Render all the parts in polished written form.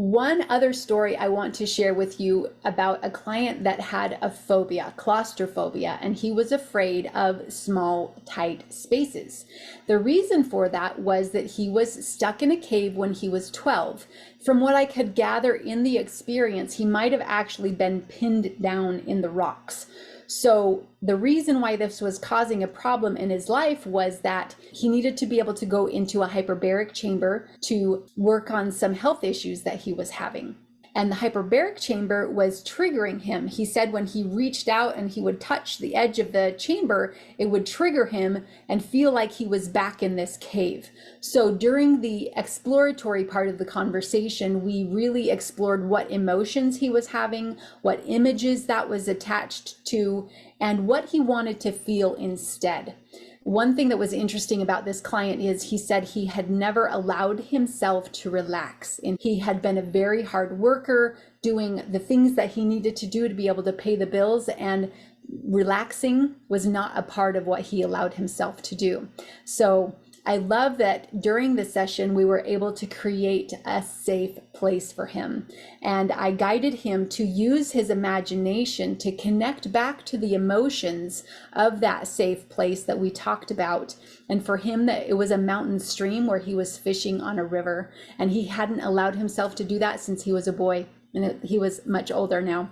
One other story I want to share with you about a client that had a phobia, claustrophobia, and he was afraid of small, tight spaces. The reason for that was that he was stuck in a cave when he was 12. From what I could gather in the experience, he might have actually been pinned down in the rocks. So the reason why this was causing a problem in his life was that he needed to be able to go into a hyperbaric chamber to work on some health issues that he was having. And the hyperbaric chamber was triggering him. He said when he reached out and he would touch the edge of the chamber, it would trigger him and feel like he was back in this cave. So during the exploratory part of the conversation, we really explored what emotions he was having, what images that was attached to, and what he wanted to feel instead. One thing that was interesting about this client is he said he had never allowed himself to relax, and he had been a very hard worker doing the things that he needed to do to be able to pay the bills, and relaxing was not a part of what he allowed himself to do. So I love that during the session, we were able to create a safe place for him. And I guided him to use his imagination to connect back to the emotions of that safe place that we talked about. And for him, that it was a mountain stream where he was fishing on a river. And he hadn't allowed himself to do that since he was a boy. And he was much older now.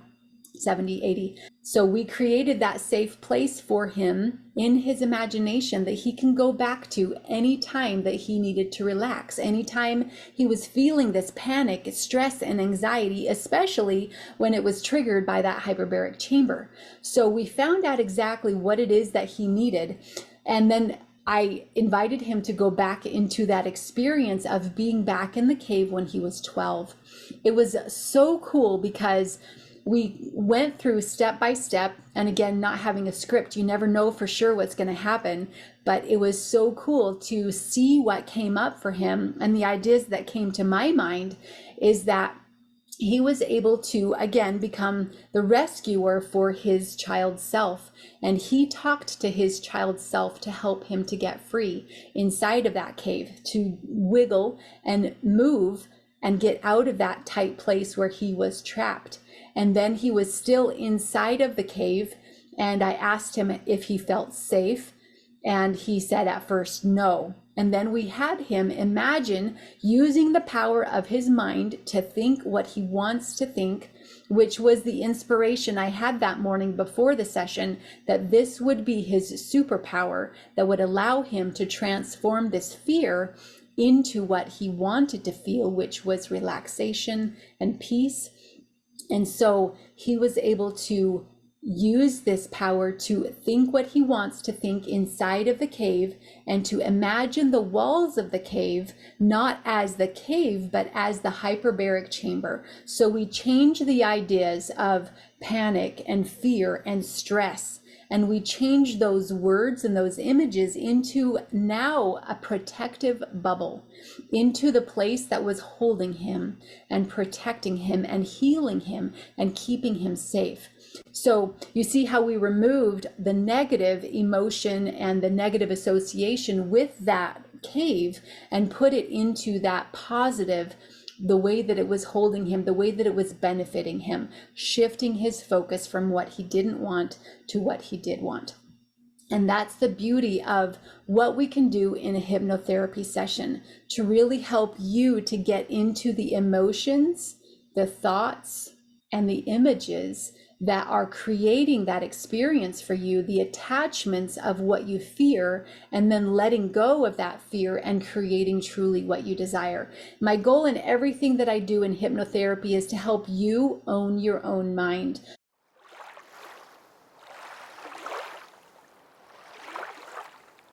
70, 80. So we created that safe place for him in his imagination that he can go back to any time that he needed to relax, anytime he was feeling this panic, stress, and anxiety, especially when it was triggered by that hyperbaric chamber. So we found out exactly what it is that he needed. And then I invited him to go back into that experience of being back in the cave when he was 12. It was so cool because we went through step by step, and again, not having a script, you never know for sure what's going to happen, but it was so cool to see what came up for him. And the ideas that came to my mind is that he was able to, again, become the rescuer for his child self. And he talked to his child self to help him to get free inside of that cave, to wiggle and move and get out of that tight place where he was trapped. And then he was still inside of the cave, and I asked him if he felt safe, and he said at first no. And then we had him imagine using the power of his mind to think what he wants to think, which was the inspiration I had that morning before the session, that this would be his superpower that would allow him to transform this fear into what he wanted to feel, which was relaxation and peace. And so he was able to use this power to think what he wants to think inside of the cave, and to imagine the walls of the cave not as the cave but as the hyperbaric chamber. So we change the ideas of panic and fear and stress, and we change those words and those images into now a protective bubble, into the place that was holding him and protecting him and healing him and keeping him safe. So you see how we removed the negative emotion and the negative association with that cave and put it into that positive, the way that it was holding him, the way that it was benefiting him, shifting his focus from what he didn't want to what he did want. And that's the beauty of what we can do in a hypnotherapy session, to really help you to get into the emotions, the thoughts, and the images that are creating that experience for you, the attachments of what you fear, and then letting go of that fear and creating truly what you desire. My goal in everything that I do in hypnotherapy is to help you own your own mind,